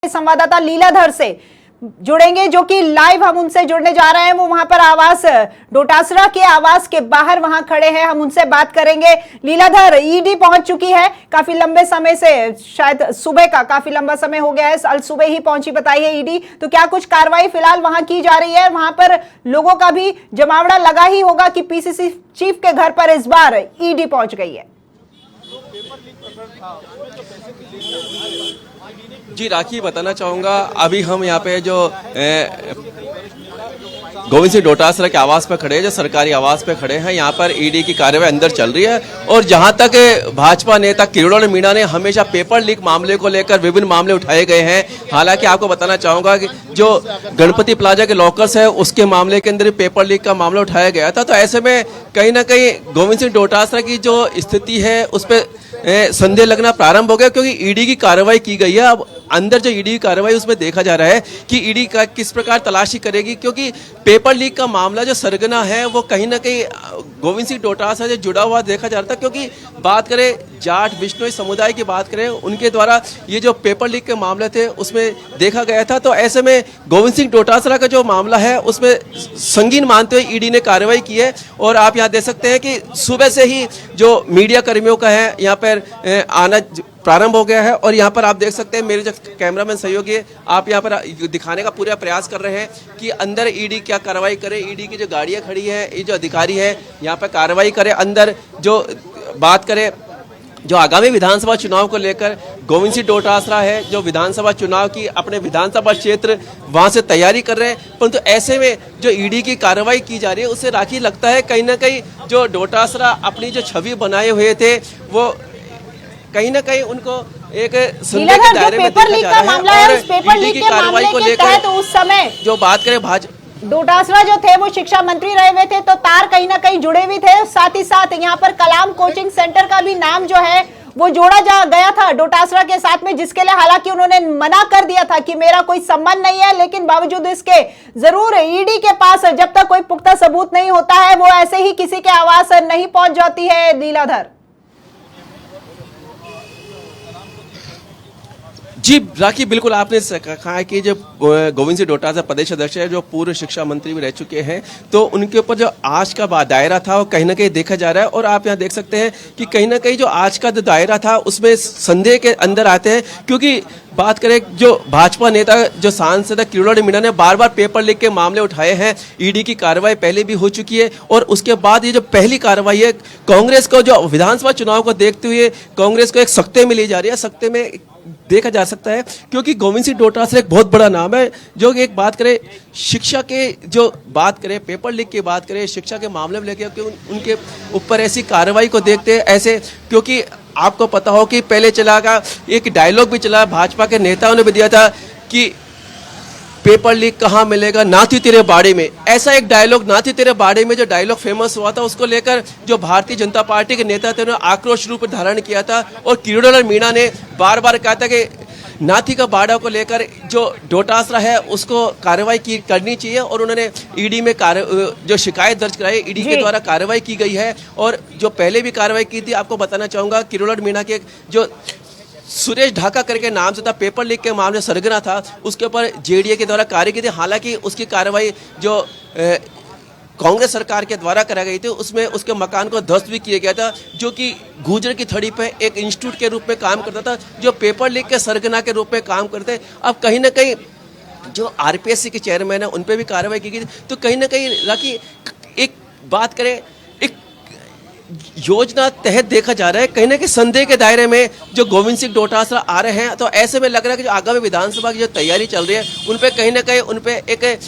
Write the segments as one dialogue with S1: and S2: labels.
S1: संवाददाता लीलाधर से जुड़ेंगे, जो कि लाइव हम उनसे जुड़ने जा रहे हैं। वो वहां पर आवास डोटासरा के आवास के बाहर वहां खड़े हैं, हम उनसे बात करेंगे। लीलाधर, ईडी पहुंच चुकी है काफी लंबे समय से, शायद सुबह का काफी लंबा समय हो गया है, कल सुबह ही पहुंची बताई है ईडी। तो क्या कुछ कार्रवाई फिलहाल वहां की जा रही है? वहां पर लोगों का भी जमावड़ा लगा ही होगा कि पीसीसी चीफ के घर पर इस बार ईडी पहुंच गई है।
S2: जी राखी, बताना चाहूँगा अभी हम यहाँ पे जो गोविंद सिंह डोटासरा के आवास पे खड़े हैं, जो सरकारी आवास पे खड़े हैं, यहाँ पर ईडी की कार्यवाही अंदर चल रही है। और जहाँ तक भाजपा नेता किरोड़ीलाल मीणा ने हमेशा पेपर लीक मामले को लेकर विभिन्न मामले उठाए गए हैं। हालांकि आपको बताना चाहूँगा कि जो गणपति प्लाजा के लॉकर्स है उसके मामले के अंदर पेपर लीक का मामला उठाया गया था। तो ऐसे में कहीं ना कहीं गोविंद सिंह डोटासरा की जो स्थिति है उस पर संदेह लगना प्रारंभ हो गया, क्योंकि ईडी की कार्रवाई की गई है। अब अंदर जो ईडी की कार्रवाई उसमें देखा जा रहा है कि ईडी का किस प्रकार तलाशी करेगी, क्योंकि पेपर लीक का मामला जो सरगना है वो कहीं ना कहीं गोविंद सिंह डोटासरा से जुड़ा हुआ देखा जा रहा था। क्योंकि बात करें जाट बिश्नोई समुदाय की बात करें, उनके द्वारा ये जो पेपर लीक के मामले थे उसमें देखा गया था। तो ऐसे में गोविंद सिंह डोटासरा का जो मामला है उसमें संगीन मानते हुए ईडी ने कार्रवाई की है। और आप यहाँ देख सकते हैं कि सुबह से ही जो मीडिया कर्मियों का है यहाँ पर आना प्रारंभ हो गया है। और यहाँ पर आप देख सकते हैं, मेरे जो कैमरामैन सहयोगी है, आप यहाँ पर दिखाने का पूरा प्रयास कर रहे हैं कि अंदर ईडी क्या कार्रवाई करे। ईडी की जो गाड़ियाँ खड़ी हैं, ये जो अधिकारी है यहाँ पर कार्रवाई करे। अंदर जो बात करें जो आगामी विधानसभा चुनाव को लेकर गोविंद सिंह डोटासरा है जो विधानसभा चुनाव की अपने विधानसभा क्षेत्र वहां से तैयारी कर रहे हैं, परंतु ऐसे में जो ईडी की कार्रवाई की जा रही है उससे राखी लगता है कहीं ना कहीं जो डोटासरा अपनी जो छवि बनाए हुए थे वो कहीं ना कहीं उनको एक संदेह के दायरे में देखा जा रहा है। और ईडी की कार्रवाई को लेकर
S1: तो उस समय
S2: जो बात करें भाजपा
S1: डोटासरा जो थे वो शिक्षा मंत्री रहे हुए थे, तो तार कहीं ना कहीं जुड़े हुए थे। साथ ही साथ यहाँ पर कलाम कोचिंग सेंटर का भी नाम जो है वो जोड़ा जा गया था डोटासरा के साथ में, जिसके लिए हालांकि उन्होंने मना कर दिया था कि मेरा कोई संबंध नहीं है। लेकिन बावजूद इसके जरूर ईडी के पास जब तक कोई पुख्ता सबूत नहीं होता है वो ऐसे ही किसी के आवास नहीं पहुंच जाती है। लीलाधर
S2: जी राखी, बिल्कुल आपने कहा है कि जो गोविंद सिंह डोटासरा प्रदेश अध्यक्ष है जो पूर्व शिक्षा मंत्री भी रह चुके हैं, तो उनके ऊपर जो आज का दायरा था वो कहीं ना कहीं देखा जा रहा है। और आप यहाँ देख सकते हैं कि कहीं ना कहीं जो आज का जो दायरा था उसमें संदेह के अंदर आते हैं। क्योंकि बात करें जो भाजपा नेता जो सांसद है किरोड़ीलाल मीणा ने बार बार पेपर लीक के मामले उठाए हैं। ईडी की कार्रवाई पहले भी हो चुकी है और उसके बाद ये जो पहली कार्रवाई है कांग्रेस को जो विधानसभा चुनाव को देखते हुए कांग्रेस को एक सख्ते में ली जा रही है। सख्ते में देखा जा सकता है क्योंकि गोविंद सिंह डोटासरा एक बहुत बड़ा नाम है। जो एक बात करें शिक्षा के जो बात करें पेपर लीक की बात करें शिक्षा के मामले में लेकर उनके ऊपर ऐसी कार्रवाई को देखते हैं ऐसे, क्योंकि आपको पता हो कि पहले चला का एक डायलॉग भी चला, भाजपा के नेताओं ने भी दिया था कि पेपर लीक कहाँ मिलेगा, ना थी तेरे बाड़े में। ऐसा एक डायलॉग ना थी तेरे बाड़े में जो डायलॉग फेमस हुआ था, उसको लेकर जो भारतीय जनता पार्टी के नेता थे उन्होंने आक्रोश रूप धारण किया था। और किरोड़ीलाल मीणा ने बार बार कहा था कि नाथी का बाड़ा को लेकर जो डोटासरा है उसको कार्रवाई करनी चाहिए। और उन्होंने ईडी में जो शिकायत दर्ज कराई, ईडी के द्वारा कार्रवाई की गई है। और जो पहले भी कार्रवाई की थी, आपको बताना चाहूँगा किरोड़ीलाल मीणा के जो सुरेश ढाका करके नाम से था, पेपर लीक के मामले सरगना था, उसके ऊपर जेडीए के द्वारा कार्य की थी। हालांकि उसकी कार्रवाई जो कांग्रेस सरकार के द्वारा कराई गई थी उसमें उसके मकान को ध्वस्त भी किया गया था, जो कि गुजर की थड़ी पे एक इंस्टीट्यूट के रूप में काम करता था, जो पेपर लीक के सरगना के रूप में काम करते। अब कहीं ना कहीं जो आरपीएससी के चेयरमैन है उन पर भी कार्रवाई की गई। तो कहीं ना कहीं राखी एक बात करें, एक योजना तहत देखा जा रहा है कहीं ना कहीं संदेह के दायरे में जो गोविंद सिंह डोटासरा आ रहे हैं। तो ऐसे में लग रहा है कि जो आगामी विधानसभा की जो तैयारी चल रही है उन पे कहीं ना कहीं उन पे एक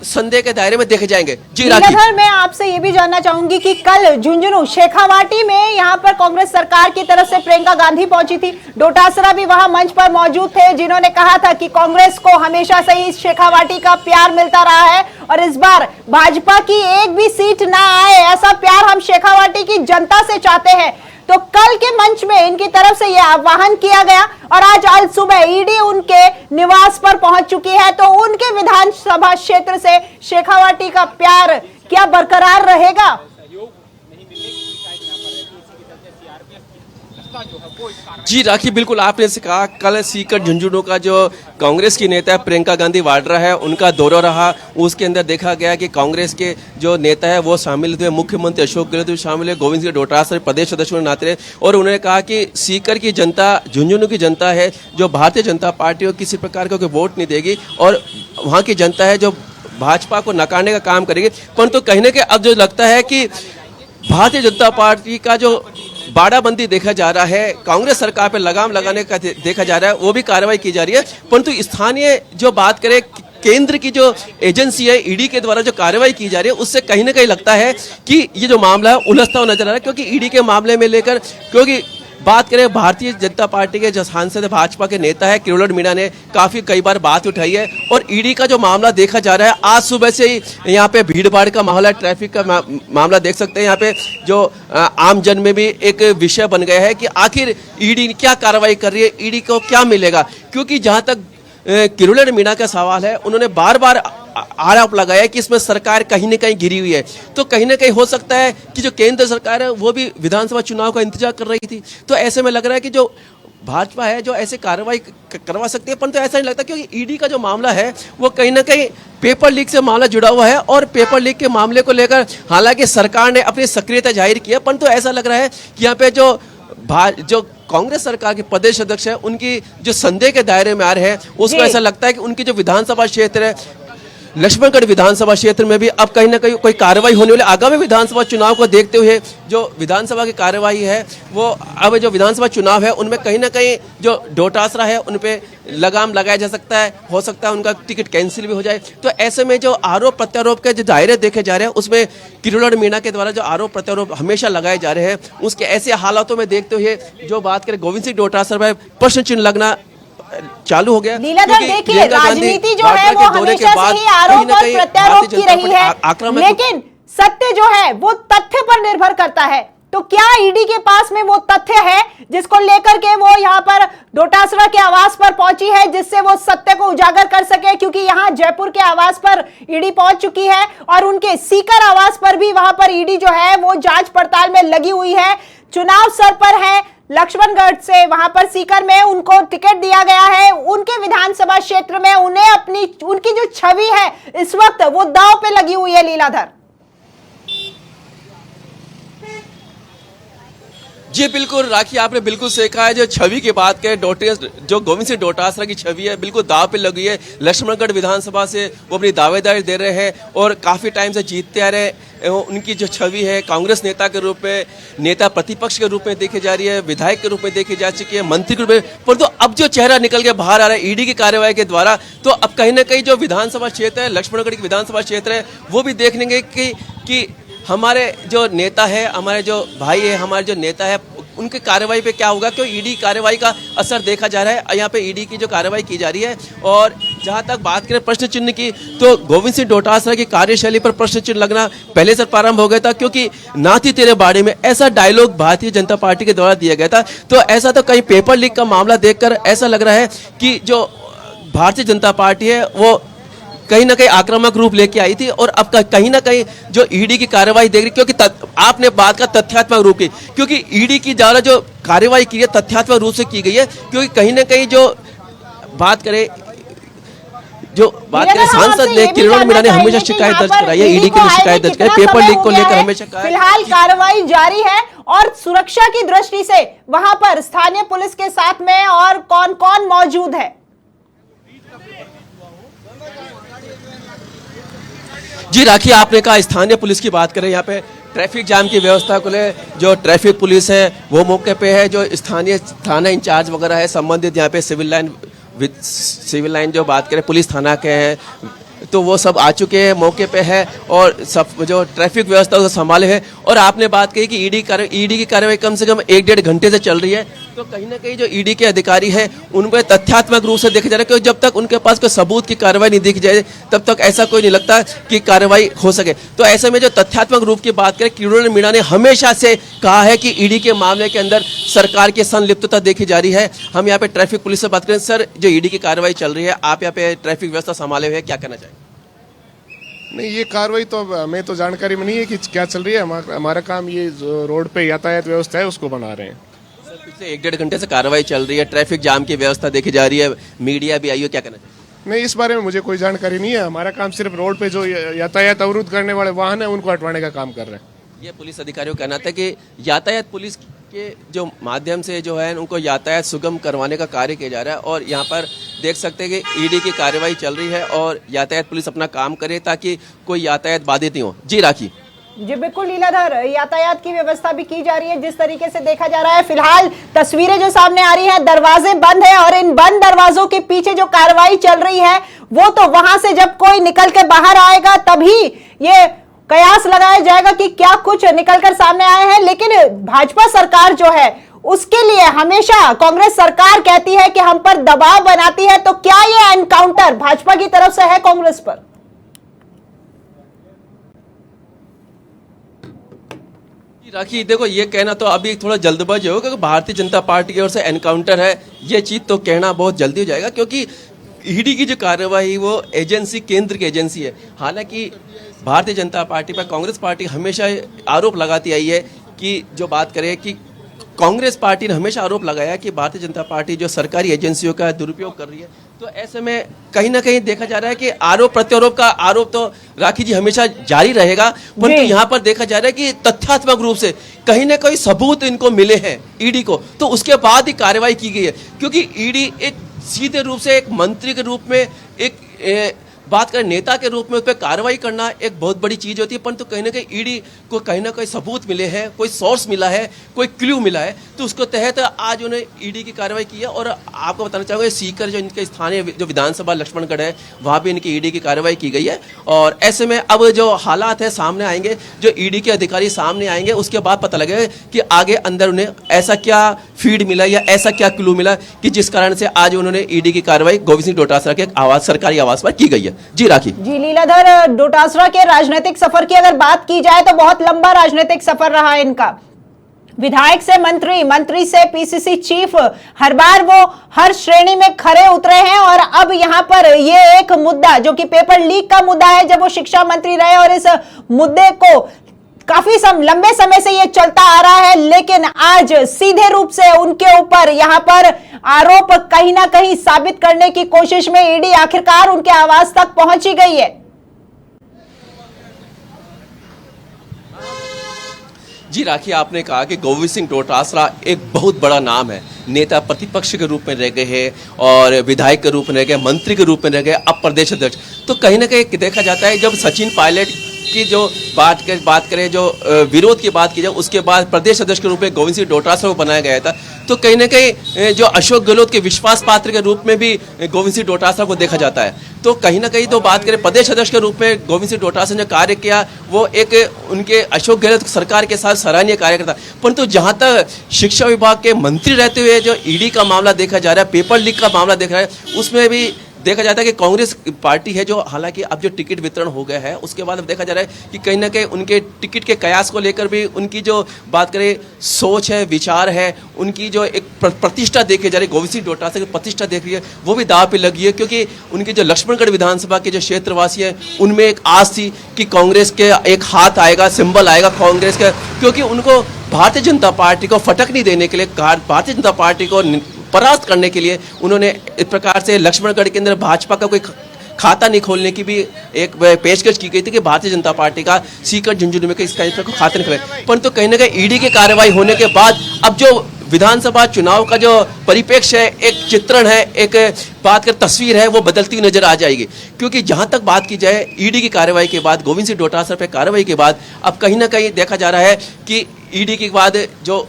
S2: संदेह के दायरे में देखे जाएंगे। जी राखी,
S1: मैं आपसे ये भी जानना चाहूंगी कि कल झुंझुनू शेखावाटी में यहाँ पर कांग्रेस सरकार की तरफ से प्रियंका गांधी पहुंची थी, डोटासरा भी वहां मंच पर मौजूद थे, जिन्होंने कहा था कि कांग्रेस को हमेशा से ही शेखावाटी का प्यार मिलता रहा है और इस बार भाजपा की एक भी सीट ना आए, ऐसा प्यार हम शेखावाटी की जनता से चाहते हैं। तो कल के मंच में इनकी तरफ से यह आह्वान किया गया और आज सुबह ईडी उनके निवास पर पहुंच चुकी है। तो उनके विधानसभा क्षेत्र से शेखावाटी का प्यार क्या बरकरार रहेगा?
S2: जी राखी, बिल्कुल आपने से कहा, कल सीकर झुंझुनू का जो कांग्रेस की नेता है प्रियंका गांधी वाड्रा है, उनका दौरा रहा। उसके अंदर देखा गया कि कांग्रेस के जो नेता है वो शामिल थे, मुख्यमंत्री अशोक गहलोत भी शामिल है, गोविंद सिंह डोटासरा प्रदेश सदस्यों ने नाते रहे, और उन्होंने कहा कि सीकर की जनता, झुंझुनू की जनता है जो भारतीय जनता पार्टी को किसी प्रकार का कोई वोट नहीं देगी, और वहाँ की जनता है जो भाजपा को नकारने का काम करेगी। परंतु कहीं ना कहीं अब जो लगता है कि भारतीय जनता पार्टी का जो बाड़ाबंदी देखा जा रहा है, कांग्रेस सरकार पर लगाम लगाने का देखा जा रहा है, वो भी कार्रवाई की जा रही है। परंतु स्थानीय जो बात करें, केंद्र की जो एजेंसी है ईडी के द्वारा जो कार्रवाई की जा रही है, उससे कहीं ना कहीं लगता है कि ये जो मामला है उलझता हुआ नजर आ रहा है। क्योंकि ईडी के मामले में लेकर, क्योंकि बात करें भारतीय जनता पार्टी के जो सांसद भाजपा के नेता है किरोड़ मीणा ने काफी कई बार बात उठाई है, और ईडी का जो मामला देखा जा रहा है, आज सुबह से ही यहाँ पे भीड़ भाड़ का माहौल है, ट्रैफिक का मामला देख सकते हैं। यहाँ पे जो आम जन में भी एक विषय बन गया है कि आखिर ईडी क्या कार्रवाई कर रही है, ईडी को क्या मिलेगा। क्योंकि जहां तक किरोड़ मीणा का सवाल है, उन्होंने बार बार आरोप लगाया कि इसमें सरकार कहीं न कहीं घिरी हुई है। तो कहीं ना कहीं हो सकता है कि जो केंद्र सरकार है वो भी विधानसभा चुनाव का इंतजार कर रही थी। तो ऐसे में लग रहा है कि जो भाजपा है जो ऐसे कार्रवाई करवा सकती है, परंतु ऐसा नहीं लगता, क्योंकि ईडी का जो मामला है वो कहीं ना कहीं पेपर लीक से मामला जुड़ा हुआ है, और पेपर लीक के मामले को लेकर हालांकि सरकार ने अपनी सक्रियता जाहिर की है, परंतु ऐसा लग रहा है कि यहाँ पे जो कांग्रेस सरकार के प्रदेश अध्यक्ष है, उनकी जो संदेह के दायरे में आ रहे हैं, उसको ऐसा लगता है कि उनकी जो विधानसभा क्षेत्र है, लक्ष्मणगढ़ विधानसभा क्षेत्र में भी अब कहीं ना कहीं कोई कार्रवाई होने वाली। आगामी विधानसभा चुनाव को देखते हुए जो विधानसभा की कार्रवाई है, वो अब जो विधानसभा चुनाव है उनमें कहीं ना कहीं जो डोटासरा है उन पे लगाम लगाया जा सकता है, हो सकता है उनका टिकट कैंसिल भी हो जाए। तो ऐसे में जो आरोप प्रत्यारोप के जो दायरे देखे जा रहे हैं, उसमें किरोड़ मीणा के द्वारा जो आरोप प्रत्यारोप हमेशा लगाए जा रहे हैं, उसके ऐसे हालातों में देखते हुए जो बात करें गोविंद सिंह डोटासरा में प्रश्न चिन्ह लगना चालू हो गया।
S1: लीलाधर देखिए, राजनीति जो है वो हमेशा से ही आरोप और प्रत्यारोप की रही है, लेकिन सत्य जो है वो तथ्य पर निर्भर करता है। तो क्या ईडी के पास में वो तथ्य है जिसको लेकर के वो यहाँ पर डोटासरा के आवास पर पहुंची है, जिससे वो सत्य को उजागर कर सके? क्योंकि यहाँ जयपुर के आवास पर ईडी पहुंच चुकी है, और उनके सीकर आवास पर भी वहां पर ईडी जो है वो जांच पड़ताल में लगी हुई है। चुनाव सर पर है, लक्ष्मणगढ़ से वहां पर सीकर में उनको टिकट दिया गया है, उनके विधानसभा क्षेत्र में उन्हें उनकी जो छवि है इस वक्त वो दांव पे लगी हुई है। लीलाधर
S2: जी बिल्कुल राखी, आपने बिल्कुल सही कहा है। जो छवि की बात करें, जो गोविंद सिंह डोटासरा की छवि है बिल्कुल दाव पे लगी है। लक्ष्मणगढ़ विधानसभा से वो अपनी दावेदारी दे रहे हैं और काफी टाइम से जीतते आ रहे हैं। उनकी जो छवि है कांग्रेस नेता के रूप में, नेता प्रतिपक्ष के रूप में देखी जा रही है, विधायक के रूप में देखी जा चुकी है, मंत्री के रूप में, परंतु अब जो चेहरा निकल के बाहर आ रहा है ईडी की कार्रवाई के द्वारा, तो अब कहीं ना कहीं जो विधानसभा क्षेत्र है, लक्ष्मणगढ़ की विधानसभा क्षेत्र है, वो भी देख लेंगे कि हमारे जो नेता है, हमारे जो भाई है, हमारे जो नेता है, उनकी कार्रवाई पे क्या होगा। क्यों ईडी कार्रवाई का असर देखा जा रहा है। यहाँ पे ईडी की जो कार्रवाई की जा रही है, और जहां तक बात करें प्रश्न चिन्ह की, तो गोविंद सिंह डोटासरा की कार्यशैली पर प्रश्न चिन्ह लगना पहले से प्रारंभ हो गया था, क्योंकि नाती तेरे बाड़े में ऐसा डायलॉग भारतीय जनता पार्टी के द्वारा दिया गया था। तो ऐसा तो कहीं पेपर लीक का मामला देखकर ऐसा लग रहा है कि जो भारतीय जनता पार्टी है वो कहीं ना कहीं आक्रामक रूप लेके आई थी, और अब कहीं ना कहीं जो ईडी की कार्रवाई देख रही, क्योंकि आपने बात का तथ्यात्मक रूप की, क्योंकि ईडी की द्वारा जो कार्रवाई की है तथ्यात्मक रूप से की गई है, क्योंकि कहीं ना कहीं जो बात करें सांसद ने किरोड़ मीणा ने हमेशा शिकायत दर्ज कराई है, ईडी की शिकायत दर्ज कराई, पेपर लीक को लेकर हमेशा कहा।
S1: फिलहाल कार्रवाई जारी है, और सुरक्षा की दृष्टि से वहां पर स्थानीय पुलिस के साथ में और कौन कौन मौजूद है?
S2: जी राखी, आपने कहा स्थानीय पुलिस की बात करें, यहाँ पे ट्रैफिक जाम की व्यवस्था को ले जो ट्रैफिक पुलिस है वो मौके पे है, जो स्थानीय थाना इंचार्ज वगैरह है, संबंधित यहाँ पे सिविल लाइन जो बात करें पुलिस थाना के हैं, तो वो सब आ चुके हैं, मौके पे है, और सब जो ट्रैफिक व्यवस्था को संभाले है। और आपने बात कही कि ईडी की कार्रवाई कम से कम 1-1.5 घंटे से चल रही है, तो कहीं ना कहीं जो ईडी के अधिकारी हैं उन पर तथ्यात्मक रूप से देखा जा रहा है, क्योंकि जब तक उनके पास कोई सबूत की कार्रवाई नहीं दिख जाए तब तक ऐसा कोई नहीं लगता कि कार्रवाई हो सके। तो ऐसे में जो तथ्यात्मक रूप की बात करें, किरोड़ मीणा ने हमेशा से कहा है कि ईडी के मामले के अंदर सरकार की संलिप्तता देखी जा रही है। हम यहाँ पे ट्रैफिक पुलिस से बात करें, सर जो ईडी की कार्रवाई चल रही है, आप यहाँ पे ट्रैफिक व्यवस्था संभाले हुए क्या कहना चाहेंगे?
S3: नहीं, ये कार्रवाई तो हमें तो जानकारी में नहीं है कि क्या चल रही है। हमारा काम ये रोड पे यातायात व्यवस्था है उसको बना रहे हैं।
S2: पिछले 1-1.5 घंटे से कार्रवाई चल रही है, ट्रैफिक जाम की व्यवस्था देखी जा रही है, मीडिया भी आई है, क्या कहना चाहिए?
S3: नहीं, इस बारे में मुझे कोई जानकारी नहीं है। हमारा काम सिर्फ रोड पे जो यातायात अवरुद्ध करने वाले वाहन है उनको हटवाने का काम कर रहे हैं।
S2: ये पुलिस अधिकारियों का कहना था कि यातायात पुलिस के जो माध्यम से जो है उनको यातायात सुगम करवाने का कार्य किया जा रहा है, और यहाँ पर देख सकते हैं कि ईडी की कार्रवाई चल रही है और यातायात पुलिस अपना काम करे ताकि कोई यातायात बाधित नहीं हो। जी राखी।
S1: जी बिल्कुल लीलाधर, यातायात की व्यवस्था भी की जा रही है जिस तरीके से देखा जा रहा है। फिलहाल तस्वीरें जो सामने आ रही हैं, दरवाजे बंद है और इन बंद दरवाजों के पीछे जो कार्रवाई चल रही है वो तो वहां से जब कोई निकल के बाहर आएगा तभी ये कयास लगाया जाएगा कि क्या कुछ निकलकर सामने आए हैं। लेकिन भाजपा सरकार जो है उसके लिए हमेशा कांग्रेस सरकार कहती है कि हम पर दबाव बनाती है, तो क्या ये एनकाउंटर भाजपा की तरफ से है कांग्रेस पर?
S2: राखी, देखो ये कहना तो अभी थोड़ा जल्दबाजी होगा क्योंकि भारतीय जनता पार्टी की ओर से एनकाउंटर है, ये चीज तो कहना बहुत जल्दी हो जाएगा क्योंकि ईडी की जो कार्रवाई वो एजेंसी केंद्र की एजेंसी है। हालांकि भारतीय जनता पार्टी पर कांग्रेस पार्टी हमेशा आरोप लगाती आई है कि जो बात करें कि कांग्रेस पार्टी ने हमेशा आरोप लगाया कि भारतीय जनता पार्टी जो सरकारी एजेंसियों का दुरुपयोग कर रही है। तो ऐसे में कहीं ना कहीं देखा जा रहा है कि आरोप प्रत्यारोप का आरोप तो राखी जी हमेशा जारी रहेगा, परंतु यहाँ पर देखा जा रहा है कि तथ्यात्मक रूप से कहीं ना कहीं सबूत इनको मिले हैं ईडी को, तो उसके बाद ही कार्रवाई की गई है। क्योंकि ईडी एक सीधे रूप से एक मंत्री के रूप में एक बात करें नेता के रूप में उस पर कार्रवाई करना एक बहुत बड़ी चीज होती है, परंतु कहीं ना कहीं ईडी को कहीं ना कहीं सबूत मिले हैं, कोई सोर्स मिला है, कोई क्लू मिला है, तो उसको तहत आज उन्हें ईडी की कार्रवाई की है। और आपको बताना चाहूंगा सीकर जो इनके स्थानीय जो विधानसभा लक्ष्मणगढ़ है वहां भी इनकी ईडी की कार्रवाई की गई है। और ऐसे में अब जो हालात है सामने आएंगे, जो ईडी के अधिकारी सामने आएंगे, उसके बाद पता लगेगा कि आगे अंदर उन्हें ऐसा क्या फीड मिला या ऐसा क्या क्लू मिला कि जिस कारण से आज उन्होंने ईडी की कार्रवाई गोविंद सिंह डोटासरा के सरकारी आवास पर की गई है। जी राखी।
S1: जी लीलाधर, डोटासरा के राजनीतिक सफर की अगर बात की जाए तो बहुत लंबा राजनीतिक सफर रहा है इनका। विधायक से मंत्री, मंत्री से पीसीसी चीफ, हर बार वो हर श्रेणी में खरे उतरे हैं। और अब यहाँ पर ये एक मुद्दा जो कि पेपर लीक का मुद्दा है, जब वो शिक्षा मंत्री रहे और इस मुद्दे को काफी लंबे समय से ये चलता आ रहा है, लेकिन आज सीधे रूप से उनके ऊपर यहाँ पर आरोप कहीं ना कहीं साबित करने की कोशिश में ईडी आखिरकार उनके आवास तक पहुंची गई है।
S2: जी राखी, आपने कहा कि गोविंद सिंह डोटासरा एक बहुत बड़ा नाम है, नेता प्रतिपक्ष के रूप में रह गए हैं और विधायक के रूप में रह गए, मंत्री के रूप में रह गए, अब प्रदेश अध्यक्ष। तो कहीं ना कहीं देखा जाता है जब सचिन पायलट की जो बात करें जो विरोध की बात की जाए, उसके बाद प्रदेश अध्यक्ष के रूप में गोविंद सिंह डोटासरा को बनाया गया था, तो कहीं ना कहीं जो अशोक गहलोत के विश्वास पात्र के रूप में भी गोविंद सिंह डोटासरा को देखा जाता है। तो कहीं ना कहीं तो बात करें प्रदेश अध्यक्ष के रूप में गोविंद सिंह डोटासरा ने कार्य किया, वो एक उनके अशोक गहलोत सरकार के साथ सराहनीय कार्य करता। परंतु जहां तक शिक्षा विभाग के मंत्री रहते हुए जो ईडी का मामला देखा जा रहा है, पेपर लीक का मामला देखा रहा है, उसमें भी देखा जाता है कि कांग्रेस पार्टी है जो हालांकि अब जो टिकट वितरण हो गया है उसके बाद अब देखा जा रहा है कि कहीं ना कहीं उनके टिकट के कयास को लेकर भी उनकी जो बात करें सोच है, विचार है, उनकी जो एक प्रतिष्ठा देखी जा रही है, गोविंद सिंह डोटासरा की प्रतिष्ठा देख रही है, वो भी दांव पे लगी है। क्योंकि उनके जो लक्ष्मणगढ़ विधानसभा के जो क्षेत्रवासी हैं उनमें एक आस थी कि कांग्रेस के एक हाथ आएगा, सिंबल आएगा कांग्रेस का, क्योंकि उनको भारतीय जनता पार्टी को फटक नहीं देने के लिए, भारतीय जनता पार्टी को परास्त करने के लिए उन्होंने इस प्रकार से लक्ष्मणगढ़ के अंदर भाजपा का कोई खाता नहीं खोलने की भी एक पेशकश की गई थी कि भारतीय जनता पार्टी का सीकर झुंझुनू में इसका खाता नहीं खोले। परंतु कहीं ना कहीं ईडी की कार्रवाई होने के बाद अब जो विधानसभा चुनाव का जो परिप्रेक्ष्य है, एक चित्रण है, एक बात कर तस्वीर है, वो बदलती नजर आ जाएगी। क्योंकि जहां तक बात की जाए ईडी की कार्रवाई के बाद, गोविंद सिंह डोटासरा पे कार्रवाई के बाद, अब कहीं ना कहीं देखा जा रहा है कि ईडी के बाद जो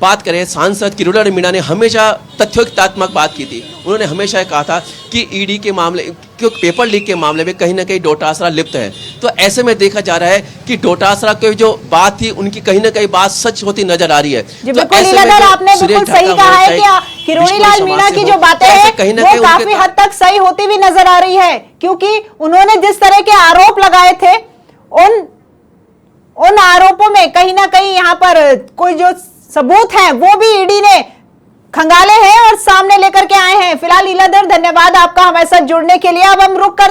S2: बात करें सांसद किरोड़ीलाल मीणा ने हमेशा तथ्योक्तात्मक बात की थी। उन्होंने हमेशा कहा था कि ईडी के मामले, क्योंकि पेपर लीक के मामले में कहीं ना कहीं डोटासरा लिप्त है। तो ऐसे में देखा जा रहा है कि डोटासरा की जो बात थी उनकी कहीं ना कहीं बात सच होती नजर आ रही है।
S1: तो आपने बिल्कुल सही कहा है कि किरोड़ीलाल मीणा की जो बातें हैं वो काफी हद तक सही होती हुई नजर आ रही है, क्योंकि उन्होंने जिस तरह के आरोप लगाए थे उन आरोपों में कहीं ना कहीं यहाँ पर कोई जो सबूत हैं वो भी ईडी ने खंगाले हैं और सामने लेकर के आए हैं। फिलहाल लीलाधर, धन्यवाद आपका हमारे साथ जुड़ने के लिए। अब हम रुक कर